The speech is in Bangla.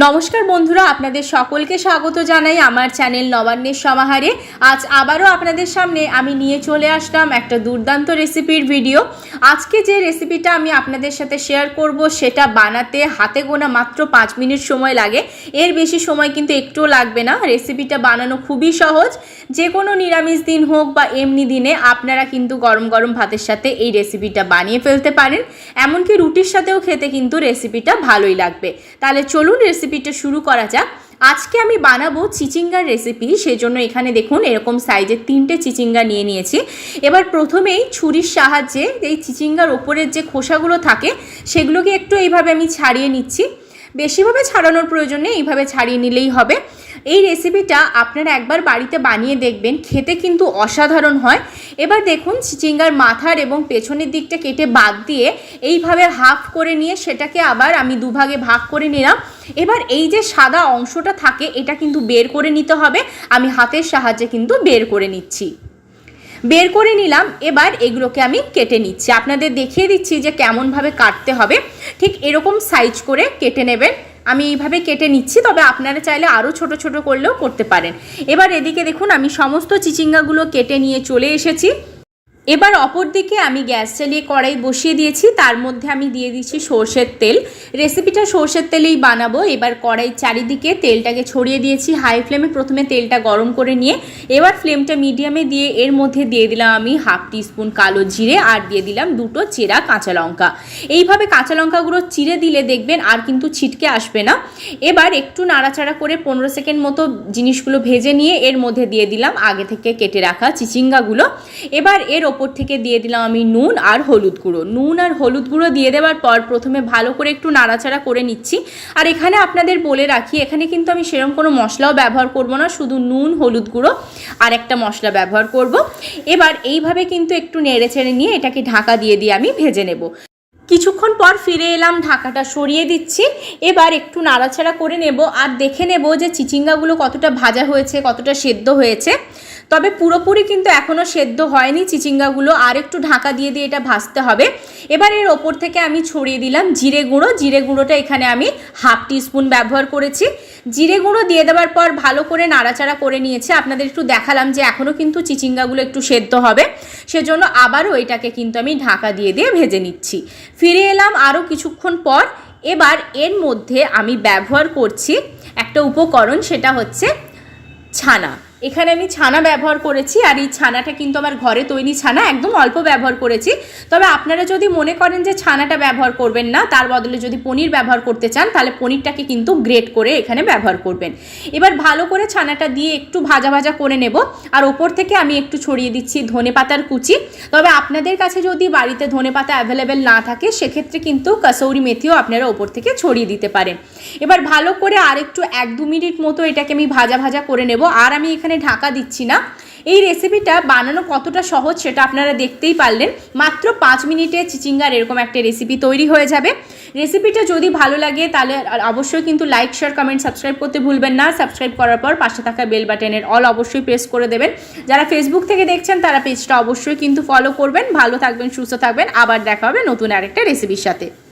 নমস্কার বন্ধুরা, আপনাদের সকলকে স্বাগত জানাই আমার চ্যানেল নবান্নের সমাহারে। আজ আবারও আপনাদের সামনে আমি নিয়ে চলে আসলাম একটা দুর্দান্ত রেসিপির ভিডিও। আজকে যে রেসিপিটা আমি আপনাদের সাথে শেয়ার করব সেটা বানাতে হাতে গোনা মাত্র 5 মিনিট সময় লাগে। এর বেশি সময় কিন্তু একটুও লাগবে না। রেসিপিটা বানানো খুবই সহজ। যে কোনো নিরামিষ দিন হোক বা এমনি দিনে আপনারা কিন্তু গরম গরম ভাতের সাথে এই রেসিপিটা বানিয়ে ফেলতে পারেন। এমনকি রুটির সাথেও খেতে কিন্তু রেসিপিটা ভালোই লাগবে। তাহলে চলুন রেসিপিটা শুরু করা যাক। আজকে আমি বানাবো চিচিঙ্গার রেসিপি। সেজন্য এখানে দেখুন এরকম সাইজের 3টে চিচিঙ্গা নিয়ে নিয়েছি। এবার প্রথমেই ছুরির সাহায্যে এই চিচিঙ্গার ওপরের যে খোসাগুলো থাকে সেগুলোকে একটু এইভাবে আমি ছাড়িয়ে নিচ্ছি। বেশিভাবে ছাড়ানোর প্রয়োজন নেই, এইভাবে ছাড়িয়ে নিলেই হবে। এই রেসিপিটা আপনারা একবার বাড়িতে বানিয়ে দেখবেন, খেতে কিন্তু অসাধারণ হয়। এবার দেখুন চিচিঙ্গার মাথার এবং পেছনের দিকটা কেটে বাদ দিয়ে এইভাবে হাফ করে নিয়ে সেটাকে আবার আমি দুভাগে ভাগ করে নিলাম। এবার এই যে সাদা অংশটা থাকে এটা কিন্তু বের করে নিতে হবে। আমি হাতের সাহায্যে কিন্তু বের করে নিচ্ছি। বের করে নিলাম। এবার এগুলোকে আমি কেটে নিচ্ছি। আপনাদের দেখিয়ে দিচ্ছি যে কেমনভাবে কাটতে হবে। ঠিক এরকম সাইজ করে কেটে নেবেন। আমি এইভাবে কেটে নিচ্ছি, তবে আপনারা চাইলে আরও ছোট ছোট করলেও করতে পারেন। এবার এদিকে দেখুন আমি সমস্ত চিচিঙ্গাগুলো কেটে নিয়ে চলে এসেছি। এবার অপর দিকে আমি গ্যাস চালিয়ে কড়াই বসিয়ে দিয়েছি। তার মধ্যে আমি দিয়ে দিচ্ছি সর্ষের তেল। রেসিপিটা সর্ষের তেলেই বানাবো। এবার কড়াই চারিদিকে তেলটাকে ছড়িয়ে দিয়েছি। হাই ফ্লেমে প্রথমে তেলটা গরম করে নিয়ে এবার ফ্লেমটা মিডিয়ামে দিয়ে এর মধ্যে দিয়ে দিলাম আমি হাফ টিস্পুন কালো জিরে আর দিয়ে দিলাম 2টো চেরা কাঁচা লঙ্কা। এইভাবে কাঁচা লঙ্কাগুলো চিড়ে দিলে দেখবেন আর কিন্তু ছিটকে আসবে না। এবার একটু নাড়াচাড়া করে 15 সেকেন্ড মতো জিনিসগুলো ভেজে নিয়ে এর মধ্যে দিয়ে দিলাম আগে থেকে কেটে রাখা চিচিঙ্গাগুলো। এবার এর ওপর থেকে দিয়ে দিলাম আমি নুন আর হলুদ গুঁড়ো। নুন আর হলুদ গুঁড়ো দিয়ে দেওয়ার পর প্রথমে ভালো করে একটু নাড়াচাড়া করে নিচ্ছি। আর এখানে আপনাদের বলে রাখি, এখানে কিন্তু আমি সেরকম কোনো মশলাও ব্যবহার করব না, শুধু নুন হলুদ গুঁড়ো আর একটা মশলা ব্যবহার করব। এবার এইভাবে কিন্তু একটু নেড়ে চেড়ে নিয়ে এটাকে ঢাকা দিয়ে আমি ভেজে নেব। কিছুক্ষণ পর ফিরে এলাম, ঢাকাটা সরিয়ে দিচ্ছি। এবার একটু নাড়াচাড়া করে নেব আর দেখে নেব যে চিচিঙ্গাগুলো কতটা ভাজা হয়েছে, কতটা সেদ্ধ হয়েছে। তবে পুরোপুরি কিন্তু এখনও সেদ্ধ হয়নি চিচিঙ্গাগুলো, আর একটু ঢাকা দিয়ে এটা ভাজতে হবে। এবার এর ওপর থেকে আমি ছড়িয়ে দিলাম জিরে গুঁড়ো। জিরে গুঁড়োটা এখানে আমি হাফ টিস্পুন ব্যবহার করেছি। জিরে গুঁড়ো দিয়ে দেওয়ার পর ভালো করে নাড়াচাড়া করে নিয়েছি। আপনাদের একটু দেখালাম যে এখনও কিন্তু চিচিঙ্গাগুলো একটু সেদ্ধ হবে, সেজন্য আবারও এটাকে কিন্তু আমি ঢাকা দিয়ে ভেজে নিচ্ছি। ফিরে এলাম আরও কিছুক্ষণ পর। এবার এর মধ্যে আমি ব্যবহার করছি একটা উপকরণ, সেটা হচ্ছে ছানা। এখানে আমি ছানা ব্যবহার করেছি, আর এই ছানাটা কিন্তু আমার ঘরে তৈরি ছানা, একদম অল্প ব্যবহার করেছি। তবে আপনারা যদি মনে করেন যে ছানাটা ব্যবহার করবেন না, তার বদলে যদি পনির ব্যবহার করতে চান তাহলে পনিরটাকে কিন্তু গ্রেট করে এখানে ব্যবহার করবেন। এবার ভালো করে ছানাটা দিয়ে একটু ভাজা ভাজা করে নেব। আর ওপর থেকে আমি একটু ছড়িয়ে দিচ্ছি ধনেপাতার কুচি। তবে আপনাদের কাছে যদি বাড়িতে ধনেপাতা অ্যাভেলেবেল না থাকে সেক্ষেত্রে কিন্তু কসৌরি মেথিও আপনারা ওপর থেকে ছড়িয়ে দিতে পারেন। এবার ভালো করে আর একটু 1-2 মিনিট মতো এটাকে আমি ভাজা ভাজা করে নেব। আর আমি এখানে ঢাকা দিচ্ছি না। এই রেসিপিটা বানানো কতটা সহজ সেটা আপনারা দেখতেই পারলেন। মাত্র 5 মিনিটে চিচিঙ্গার এরকম একটা রেসিপি তৈরি হয়ে যাবে। রেসিপিটা যদি ভালো লাগে তাহলে অবশ্যই কিন্তু লাইক শেয়ার কমেন্ট সাবস্ক্রাইব করতে ভুলবেন না। সাবস্ক্রাইব করার পর পাশে থাকা বেল বাটনের অল অবশ্যই প্রেস করে দেবেন। যারা ফেসবুক থেকে দেখছেন তারা পেজটা অবশ্যই কিন্তু ফলো করবেন। ভালো থাকবেন, সুস্থ থাকবেন। আবার দেখা হবে নতুন আরেকটা রেসিপির সাথে।